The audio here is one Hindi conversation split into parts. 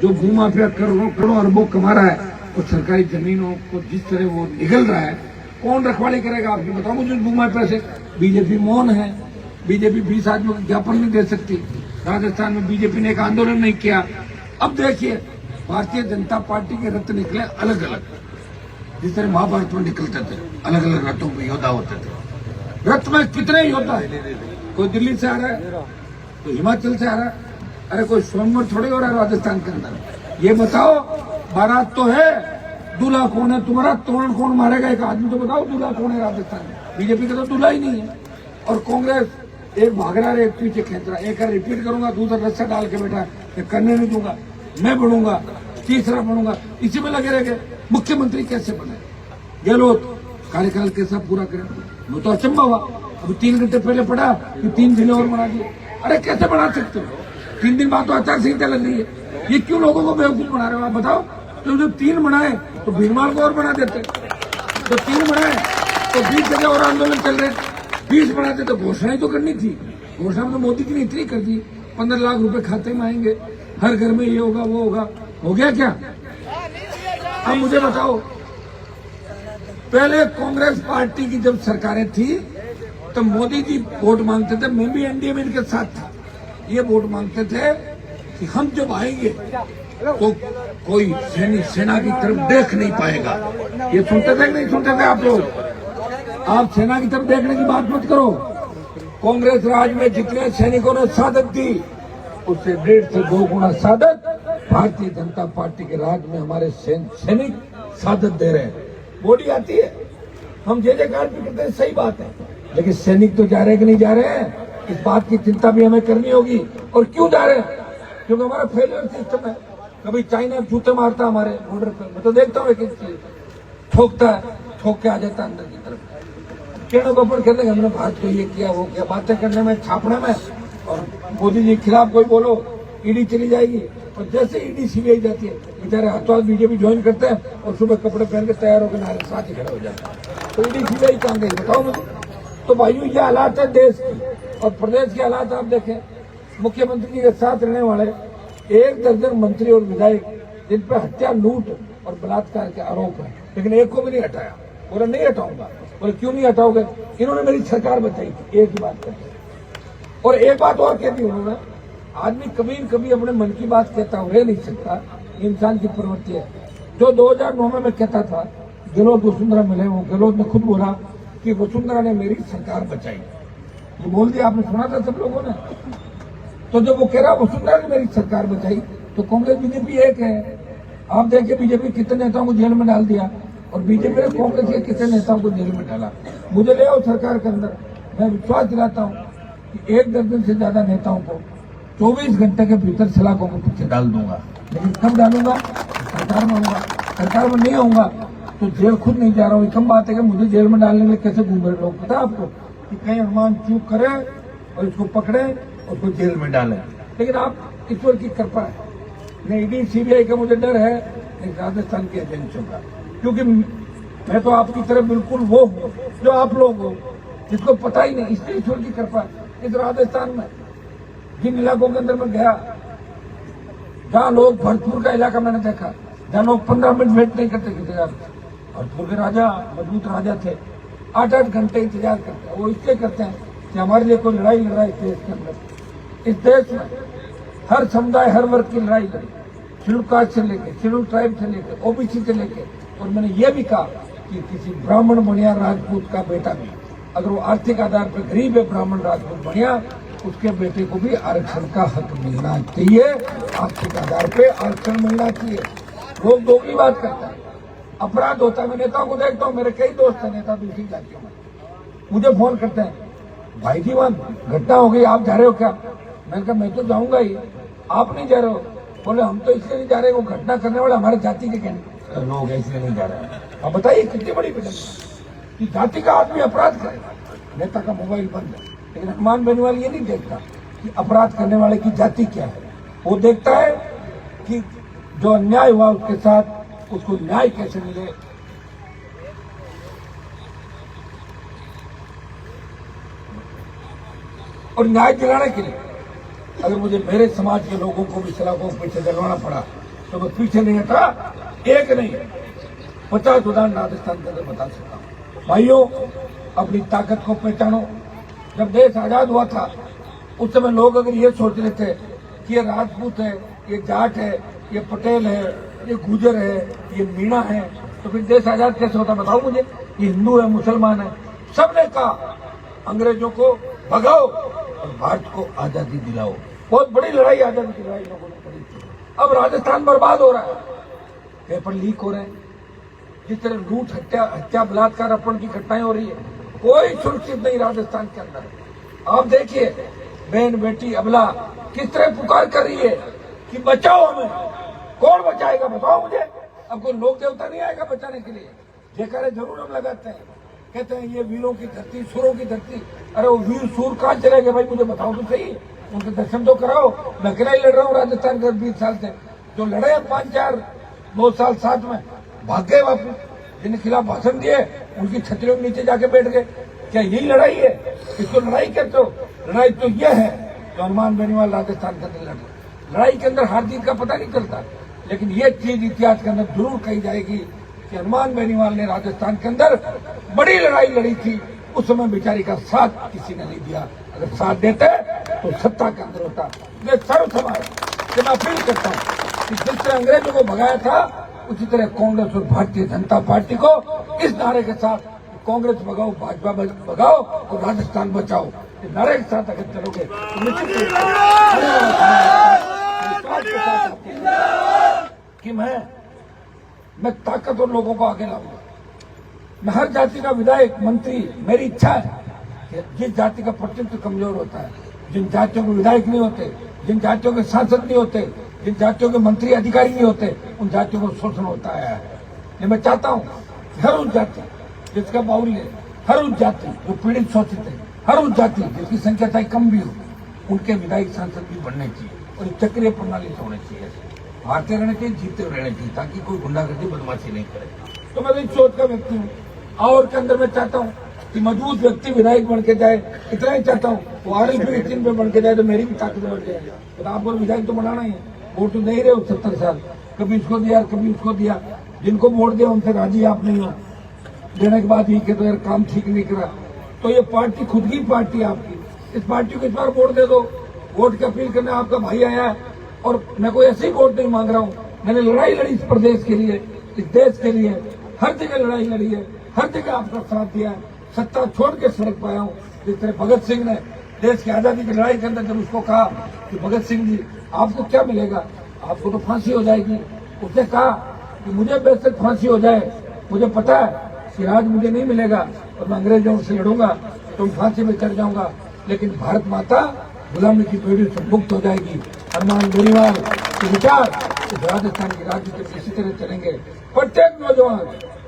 जो भूमाफिया करोड़ों अरबों कमा रहा है और सरकारी जमीनों को जिस तरह वो निगल रहा है, कौन रखवाली करेगा आपकी बताओ मुझे भूमाफिया से। बीजेपी मौन है, बीजेपी 20 आदमियों को ज्ञापन नहीं दे सकती। राजस्थान में बीजेपी ने एक आंदोलन नहीं किया। अब देखिए भारतीय जनता पार्टी के रथ निकले अलग अलग, जिस तरह महाभारत में निकलते थे अलग अलग रथों में योद्धा होते थे। रथ में कितने योद्धा है, कोई दिल्ली से आ रहा है, कोई हिमाचल से आ रहा है, अरे कोई स्वयंवर थोड़े हो रहा है राजस्थान के अंदर। ये बताओ बारात तो है, दूल्हा कौन है तुम्हारा, तोरण कौन मारेगा, एक आदमी तो बताओ दूल्हा कौन है राजस्थान में। बीजेपी का तो दूल्हा ही नहीं है। और कांग्रेस एक भाग रहा है, एक पीछे खेच रहा है, एक रिपीट करूंगा, दूसरा रस्सा डाल के बैठा है, करने नहीं दूंगा, मैं बढ़ूंगा, तीसरा बढ़ूंगा, इसी में लगे रह गए। मुख्यमंत्री कैसे बने, गहलोत कार्यकाल कैसा पूरा करें, वो तो अचंभा हुआ। अभी 3 घंटे पहले पढ़ा कि 3 जिले और बना दिए। अरे कैसे बना सकते हो, 3 दिन बाद तो आचार संहिता लग रही है। ये क्यों लोगों को बेवकूफ बना रहे हो आप बताओ। तो जब 3 बनाए तो भीड़माल को और बना देते, तो 3 बनाए तो 20 जगह और आंदोलन चल रहे, 20 बनाते तो घोषणाएं तो करनी थी। घोषणा में मोदी जी ने इतनी कर दी, 15 लाख रुपए खाते में आएंगे, हर घर में ये होगा वो होगा, हो गया क्या। अब मुझे बताओ, पहले कांग्रेस पार्टी की जब सरकारें थी तो मोदी जी वोट मांगते थे, मैं भी एनडीए में इनके साथ था। ये वोट मांगते थे कि हम जब आएंगे तो कोई सेना की तरफ देख नहीं पाएगा। ये सुनते थे कि नहीं सुनते थे आप लोग। आप सेना की तरफ देखने की बात मत करो। कांग्रेस राज में जितने सैनिकों ने शहादत दी उससे 1.5 से 2 गुना शहादत भारतीय जनता पार्टी के राज में हमारे सैनिक शहादत दे रहे हैं। बॉडी आती है, हम जय जयकार भी करते हैं, सही बात है, लेकिन सैनिक तो जा रहे हैं कि नहीं जा रहे हैं, इस बात की चिंता भी हमें करनी होगी। और क्यों जा रहे हैं, क्योंकि हमारा फेलियर सिस्टम है। कभी चाइना जूते मारता हमारे बॉर्डर पे, मैं तो देखता हूँ एक चीज ठोकता है, ठोक के आ जाता है अंदर की तरफ। केड़ों को ऊपर कहते हमने भारत को ये किया वो किया, बातें करने में छापने में। और मोदी जी के खिलाफ कोई बोलो ईडी चली जाएगी, और जैसे ईडी सीबीआई जाती है बेचारे हाथों हाथ बीजेपी ज्वाइन करते हैं और सुबह कपड़े पहन के तैयार होकर नारे साथ ही खड़े हो जाते हैं। तो ईडी सीबीआई कहाँ गई बताओ मुझे। तो भाइयों ये हालात है देश की। और प्रदेश के हालात आप देखें, मुख्यमंत्री जी के साथ रहने वाले 1 दर्जन मंत्री और विधायक जिन पर हत्या, लूट और बलात्कार के आरोप है, लेकिन एक को भी नहीं हटाया। बोला नहीं हटाऊंगा। बोले क्यों नहीं हटाओगे, इन्होंने मेरी सरकार बचाई थी, एक ही बात करते। और एक बात और कहती उन्होंने, आदमी कभी न कभी अपने मन की बात कहता हो, रह नहीं सकता, इंसान की प्रवृत्ति है। जो 2009 में मैं कहता था गहलोत वसुंधरा मिले, वो गहलोत ने खुद बोला कि वसुंधरा ने मेरी सरकार बचाई, ये बोल दिया, आपने सुना था सब लोगों ने। तो जब वो कह रहा वसुंधरा ने मेरी सरकार बचाई, तो कांग्रेस बीजेपी एक है। आप देखिए बीजेपी कितने नेताओं को जेल में डाल दिया और बीजेपी ने कांग्रेस के कितने नेताओं को जेल में डाला। मुझे ले आओ सरकार के अंदर, मैं विश्वास दिलाता हूँ कि 1 दर्जन से ज्यादा नेताओं को 24 घंटे के भीतर सलाखों को पीछे डाल दूंगा। लेकिन कब डालूंगा, सरकार में होऊंगा। सरकार में नहीं होऊंगा तो जेल खुद नहीं जा रहा हूँ। कम बात है कि मुझे जेल में डालने में कैसे घूम रहे लोग, पता है आपको, कि कहीं अनुमान चूक करे और इसको पकड़े और उसको जेल में डाले। लेकिन आप ईश्वर की कृपा है, न ईडी सीबीआई का मुझे डर है, न राजस्थान के एजेंसियों का, क्योंकि मैं तो आपकी तरफ बिल्कुल वो हूँ जो आप लोग हो, जिसको पता ही नहीं। इसलिए ईश्वर की कृपा है। इस राजस्थान में जिन इलाकों के अंदर मैं गया, जहाँ लोग, भरतपुर का इलाका मैंने देखा, जहाँ लोग 15 मिनट वेट नहीं करते इंतजार। भरतपुर के राजा मजबूत राजा थे, 8-8 घंटे इंतजार करते हैं। वो इसलिए करते हैं कि हमारे लिए कोई लड़ाई लड़ रहा है देश के अंदर। इस देश में हर समुदाय, हर वर्ग की लड़ाई लड़ी, शेड्यूल कास्ट से लेकर, शेड्यूल ट्राइब से लेकर, ओबीसी से लेकर। और मैंने ये भी कहा कि किसी ब्राह्मण बनिया राजपूत का बेटा भी, अगर वो आर्थिक आधार पर गरीब है, ब्राह्मण राजपूत बनिया, उसके बेटे को भी आरक्षण का हक मिलना चाहिए। आर्थिक आधार पे आरक्षण मिलना चाहिए। लोग दोगली बात करते हैं, अपराध होता है। मैं नेताओं को देखता हूँ, मेरे कई दोस्त हैं नेता दूसरी जातियों में, मुझे फोन करते हैं, भाई जी वहां घटना हो गई, आप जा रहे हो क्या। मैंने कहा मैं तो जाऊंगा ही, आप नहीं जा रहे हो। बोले हम तो इसलिए नहीं जा रहे, वो घटना करने वाले हमारे जाति के लोग हैं, इसलिए नहीं जा रहे हैं। अब बताइए कितनी बड़ी फिल्म कि जाति का आदमी अपराध करेगा। नेता का मोबाइल बंद है, लेकिन हनुमान बेनीवाल ये नहीं देखता कि अपराध करने वाले की जाति क्या है। वो देखता है कि जो अन्याय हुआ उसके साथ उसको न्याय कैसे मिले। और न्याय दिलाने के लिए अगर मुझे मेरे समाज के लोगों को भी सलाखों को पीछे डलवाना पड़ा तो मैं पीछे नहीं हटा, एक नहीं 50 उदाहरण राजस्थान के अंदर बता सकता हूँ। भाइयों, अपनी ताकत को पहचानो। जब देश आजाद हुआ था उस समय लोग अगर ये सोच रहे थे कि ये राजपूत है, ये जाट है, ये पटेल है, ये गुजर है, ये मीणा है, तो फिर देश आजाद कैसे होता बताओ मुझे। ये हिंदू है, मुसलमान है, सबने कहा अंग्रेजों को भगाओ और भारत को आजादी दिलाओ। बहुत बड़ी लड़ाई, आजादी की लड़ाई लोगों ने करी थी। अब राजस्थान बर्बाद हो रहा है, पेपर लीक हो रहे हैं, जिस तरह लूट, हत्या, बलात्कार, अपहरण की घटनाएं हो रही है, कोई सुरक्षित नहीं राजस्थान के अंदर। आप देखिए बहन, बेटी, अबला किस तरह पुकार कर रही है कि बचाओ हमें। कौन बचाएगा बताओ मुझे। अब कोई लोक देवता नहीं आएगा बचाने के लिए। जयकारे जरूर हम लगाते हैं, कहते हैं ये वीरों की धरती, सुरों की धरती। अरे वो वीर सूर कहाँ चले गए भाई, मुझे बताओ तो सही। उनके दर्शन तो कराओ। मैं अकेला ही लड़ रहा हूँ राजस्थान के 20 साल से। जो लड़े 5-4-2 साल साथ में भाग गए वापस, जिनके खिलाफ भाषण दिए उनकी छतरियों के नीचे जाके बैठ गए। क्या यही लड़ाई है? इसको लड़ाई कहते हो? लड़ाई तो यह है जो हनुमान बेनीवाल राजस्थान के अंदर लड़े। लड़ाई के अंदर हार जीत का पता नहीं चलता, लेकिन ये चीज इतिहास के अंदर जरूर कही जाएगी कि हनुमान बेनीवाल ने राजस्थान के अंदर बड़ी लड़ाई लड़ी थी। उस समय बेचारी का साथ किसी ने नहीं दिया। अगर साथ देते तो सत्ता के अंदर होता। ये सर्व समाज से मैं अपील करता हूँ कि जिस तरह अंग्रेजों को भगाया था, उसी तरह कांग्रेस और भारतीय जनता पार्टी को इस नारे के साथ कांग्रेस भगाओ, भाजपा भगाओ और राजस्थान बचाओ, इस नारे के साथ अगर चलोगे तो निश्चित रूप से कि मैं ताकतवर लोगों को आगे लाऊंगा। मैं हर जाति का विधायक, मंत्री, मेरी इच्छा है कि जिस जाति का प्रतिनिधित्व कमजोर होता है, जिन जातियों के विधायक नहीं होते, जिन जातियों के सांसद नहीं होते, जिन जातियों के मंत्री अधिकारी नहीं होते, उन जातियों को शोषण होता है। ये मैं चाहता हूँ कि हर उस जाति जिसका बाहुल्य, हर उस जाति जो पीड़ित शोषित है, हर उस जाति जिसकी संख्या चाहे कम भी हो, उनके विधायक सांसद भी बनने चाहिए और चक्रीय प्रणाली से होने चाहिए। हारते रहने चाहिए, जीतते रहने चाहिए, ताकि कोई गुंडागर्दी, बदमाशी नहीं करे। तो मैं इस सोच का व्यक्ति हूँ। और के अंदर मैं चाहता हूँ कि मजबूत व्यक्ति विधायक बन के जाए, इतना ही चाहता हूँ। वो RLP चिन्ह पे बन के जाए तो मेरी भी ताकत बढ़ जाए। तो आपको विधायक तो बनाना ही है। वोट तो दे ही रहे हो 70 साल, कभी इसको दिया, कभी उसको दिया। जिनको वोट दिया उनसे राजी आप नहीं हो। देने के बाद ये कहते यार काम ठीक नहीं करा। तो ये पार्टी खुद की पार्टी है आपकी, इस पार्टी को इस बार वोट दे दो। वोट की अपील करने आपका भाई आया है और मैं कोई ऐसे ही वोट नहीं मांग रहा हूँ। मैंने लड़ाई लड़ी इस प्रदेश के लिए, इस देश के लिए, हर जगह लड़ाई लड़ी है, हर जगह आपका साथ दिया है। सत्ता छोड़ के सड़क पाया हूँ। जिस तरह भगत सिंह ने देश की आजादी की लड़ाई के अंदर जब उसको कहा कि भगत सिंह जी आपको क्या मिलेगा, आपको तो फांसी हो जाएगी, उसने कहा कि मुझे बेशक फांसी हो जाए, मुझे पता है कि राज मुझे नहीं मिलेगा और मैं अंग्रेजों से लड़ूंगा तो फांसी में चढ़ जाऊंगा, लेकिन भारत माता गुलामी की बेड़ी से मुक्त हो जाएगी। हनुमान बेनीवाल के विचार इस राजस्थान की राजनीति इसी तरह चलेंगे। प्रत्येक नौजवान,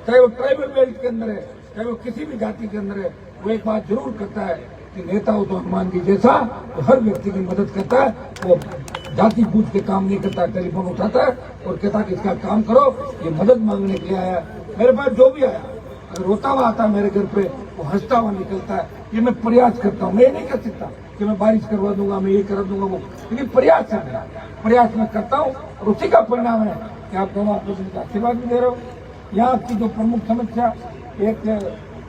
चाहे वो ट्राइबल बेल्ट के अंदर है, चाहे वो किसी भी जाति के अंदर है, वो एक बात जरूर करता है कि नेता हो तो हनुमान जी जैसा, तो हर व्यक्ति की मदद करता है। वो जाति पूछ के काम नहीं करता, टेलीफोन उठाता है और कहता है कि इसका काम करो, ये मदद मांगने के लिए आया। मेरे पास जो भी आया, अगर रोता हुआ आता है मेरे घर पे, वो हंसता हुआ निकलता है। ये मैं प्रयास करता हूँ। मैं ये नहीं कर सकता कि मैं बारिश करवा दूंगा, मैं ये करा दूंगा वो, लेकिन प्रयास है मेरा, प्रयास मैं करता हूँ और उसी का परिणाम है कि आप दोनों आप लोगों को आशीर्वाद भी दे रहे हो। यहाँ आपकी जो प्रमुख समस्या, एक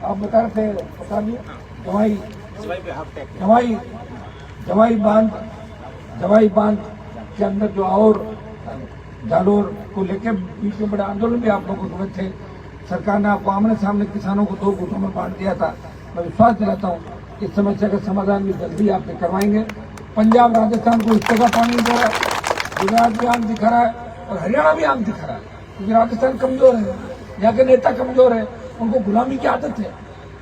आप बता रहे थे, बता दिए जवाई बांध के अंदर जो और जालोर को लेकर बीच में बड़ा आंदोलन भी आप लोगों को थे। सरकार ने आपको आमने सामने किसानों को 2 गुटों में बांट दिया था। मैं विश्वास दिलाता हूँ इस समस्या का समाधान भी जल्दी आप करवाएंगे। पंजाब राजस्थान को इस जगह पानी दे रहा है, गुजरात भी आंख दिखा रहा है और हरियाणा भी आंख दिखा रहा है, क्योंकि राजस्थान कमजोर है, यहाँ के नेता कमजोर है, उनको गुलामी की आदत है।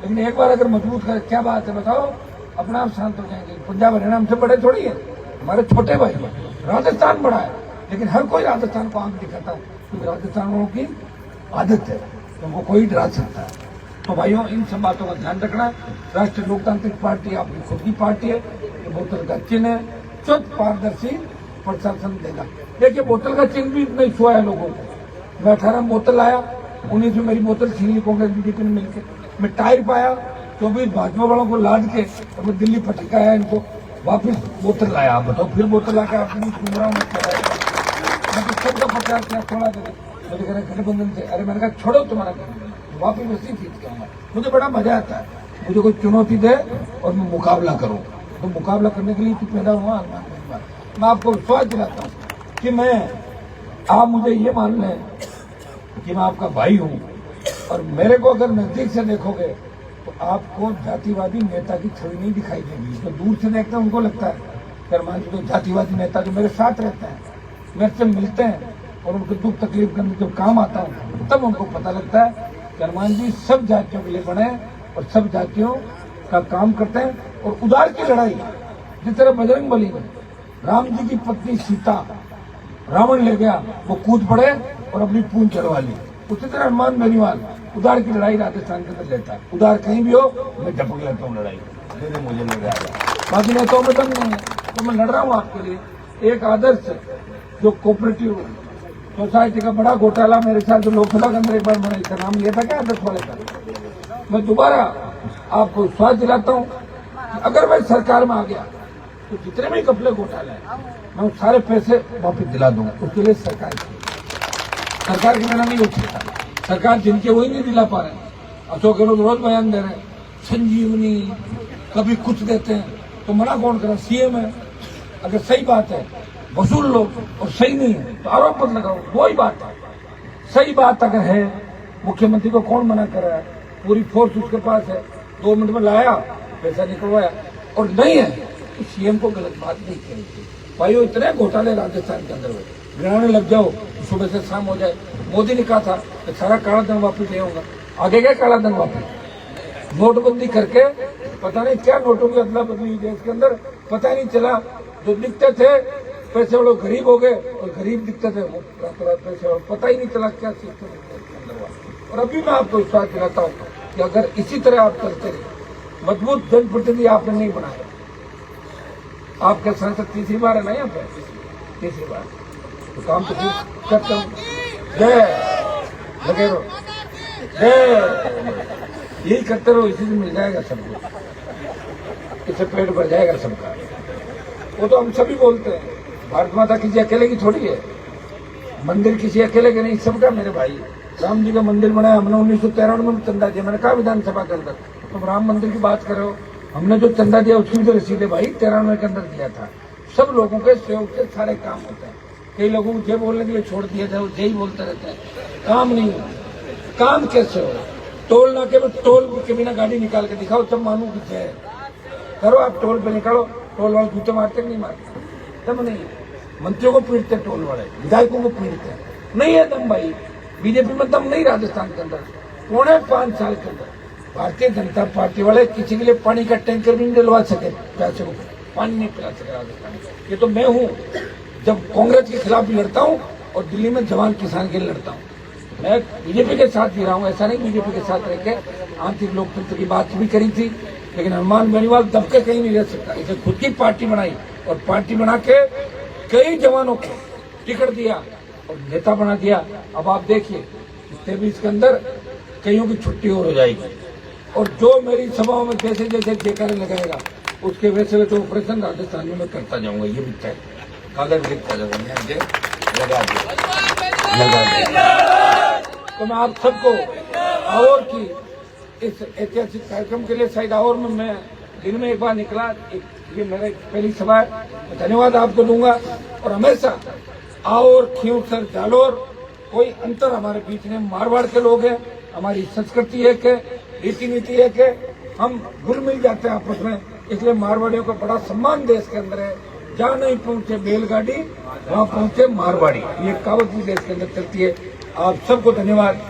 लेकिन एक बार अगर मजबूत करे, क्या बात है बताओ, अपना आप शांत हो जाएंगे। पंजाब हरियाणा हमसे बड़े थोड़ी है, हमारे छोटे भाई हैं। राजस्थान बड़ा है, लेकिन हर कोई राजस्थान को आंख दिखाता है, क्योंकि राजस्थान वालों की आदत है, उनको कोई डरा सकता है। तो भाइयों, इन सब बातों का ध्यान रखना। राष्ट्रीय लोकतांत्रिक पार्टी आपकी खुद की पार्टी है। ये बोतल का चिन्ह है, स्वच्छ पारदर्शी प्रशासन देगा। देखिए, बोतल का चिन्ह भी नहीं छुआ है लोगों को। मैं 18 में बोतल लाया, 19 में मेरी बोतल छीनी कांग्रेस बीजेपी ने मिलकर। मैं टायर पाया, 24 भाजपा वालों को लाद के और मैं दिल्ली पटकाया, इनको वापिस बोतल लाया। आप बताओ, फिर बोतल लाकर आपको घूम रहा हूँ मैं तो सबका पता सरकार क्या छोड़ा दे, मुझे कह रहे गठबंधन से। अरे मैंने कहा छोड़ो तुम्हारा गठबंधन, वापिस उसी चीज के आऊंगा। मुझे बड़ा मजा आता है, मुझे कोई चुनौती दे और मैं मुकाबला करूं, तो मुकाबला करने के लिए तो पैदा हुआ। मैं आपको विश्वास दिलाता हूँ कि आप मुझे ये मान लें कि मैं आपका भाई हूँ, और मेरे को अगर नजदीक से देखोगे तो आपको जातिवादी नेता की छवि नहीं दिखाई देगी। जो दूर से देखते हैं उनको लगता है करमान जी तो जातिवादी नेता जो मेरे साथ रहते हैं, मेरे से मिलते हैं और उनको दुख तकलीफ के अंदर जब काम आता है तब उनको पता लगता है करमान जी सब जातियों के लिए बने और सब जातियों का काम करते हैं। और उदार की लड़ाई जिस तरह बजरंग बली में राम जी की पत्नी सीता रावण ले गया, वो कूद पड़े और अपनी पूंछ चढ़वा ली, उसी तरह हनुमान बेनीवाल उदार की लड़ाई राजस्थान के अंदर लेता है। उदार कहीं भी हो मैं झपक लेता हूँ लड़ाई, मुझे लग रहा है बाकी नेताओं में दम नहीं है, तो मैं लड़ रहा हूँ आपके लिए। एक आदर्श जो कोऑपरेटिव सोसाइटी का बड़ा घोटाला मेरे साथ जो लोकसभा के अंदर एक बार मैंने इसका नाम लिया था क्या आदर्श वाले का, मैं दोबारा आपको विश्वास दिलाता हूँ कि अगर मैं सरकार में आ गया तो जितने भी कपड़े घोटाले हैं मैं सारे पैसे वापस दिला दूंगा। उसके लिए सरकार की मेरा नहीं हो सकता, सरकार जिनके वही नहीं दिला पा रहे। अशोक गहलोत रोज बयान दे रहे हैं संजीवनी, कभी कुछ देते हैं तो मना कौन करे, सीएम है। अगर सही बात है वसूल लो और सही नहीं है तो आरोप मत लगाओ, वही बात है। सही बात अगर है मुख्यमंत्री को कौन मना कर रहा है, पूरी फोर्स उसके पास है, 2 मिनट में लाया पैसा निकलवाया। और नहीं है तो सीएम को गलत बात नहीं कहनी चाहिए। भाई इतने घोटाले राजस्थान के अंदर हुए, गिराने लग जाओ सुबह से शाम हो जाए। मोदी ने कहा था कि सारा काला धन वापिस ले आऊंगा, आगे गया काला धन वापिस। नोटबंदी करके पता नहीं क्या नोटों की अदला बदली देश के अंदर, पता ही नहीं चला। जो दिखते थे पैसे वालों गरीब हो गए और गरीब दिखते थे वो पैसे वालों, पता ही नहीं चला क्या सिस्टम अंदर हुआ। और अभी मैं आपको विश्वास दिलाता हूँ कि अगर इसी तरह आप चलते रहे, मजबूत जनप्रतिनिधि आपने नहीं बनाया। आपके सांसद तीसरी बार है ना यहाँ पे, तीसरी बार तो काम तो करता हूँ। जय लगे रहो, जय यही करते रहो, इसी से मिल जाएगा सबको, इससे पेट भर जाएगा सबका। वो तो हम सभी बोलते हैं, भारत माता किसी अकेले की थोड़ी है, मंदिर किसी अकेले के नहीं, सबका। मेरे भाई राम जी का मंदिर बनाया हमने 1993 में चंदा दिया। मैंने कहा विधानसभा के अंदर तुम राम मंदिर की बात करो, हमने जो चंदा दिया उसकी भी तो रसीद है भाई, 93 के अंदर दिया था। सब लोगों के सहयोग से सारे काम होते हैं। कई लोगों को जय बोलने के लिए छोड़ दिया था, वो जय ही बोलते रहते हैं, काम नहीं होता। काम कैसे हो, टोल नाके में टोल के बिना गाड़ी निकाल के दिखाओ तब मानू कि जय करो। आप टोल पे निकालो, टोल वाले जूते मारते नहीं मारते, दम नहीं। मंत्रियों को पीटते टोल वाले, विधायकों को पीटते नहीं है दम भाई। बीजेपी में दम नहीं राजस्थान के अंदर। 5.25 साल के अंदर भारतीय जनता पार्टी वाले किसी के लिए पानी का टैंकर भी नहीं डलवा सके, पैसे को पानी नहीं पिला सके राजस्थान। ये तो मैं हूँ, जब कांग्रेस के खिलाफ भी लड़ता हूँ और दिल्ली में जवान किसान के लिए लड़ता हूँ। मैं बीजेपी के साथ भी रहा हूँ, ऐसा नहीं बीजेपी के साथ रह के आंतरिक लोकतंत्र की बात भी करी थी, लेकिन हनुमान बेनीवाल दबके कहीं नहीं रह सकता। इसे खुद की पार्टी बनाई और पार्टी बना के कई जवानों को टिकट दिया और नेता बना दिया। अब आप देखिए 23 के अंदर कईयों की छुट्टी और हो जाएगी, और जो मेरी सभाओं में जैसे जैसे जयकारे लगाएगा उसके वैसे वैसे ऑपरेशन राजस्थान में करता जाऊंगा। ये भी तय कागज लिखता जाऊंगा, लगा तो मैं आप सबको और की इस ऐतिहासिक कार्यक्रम के लिए शायद और में मैं दिन में एक बार निकला, ये मेरा पहली सभा है। धन्यवाद आपको दूंगा। और हमेशा और खींवसर जालोर कोई अंतर हमारे बीच में, मारवाड़ के लोग हैं, हमारी संस्कृति एक है, रीति नीति एक है, हम घुल मिल जाते हैं आपस में। इसलिए मारवाड़ियों का बड़ा सम्मान देश के अंदर है। जहाँ नहीं पहुंचे बैलगाड़ी वहाँ पहुंचे मारवाड़ी, ये कहावत भी देश के अंदर चलती है। आप सबको धन्यवाद।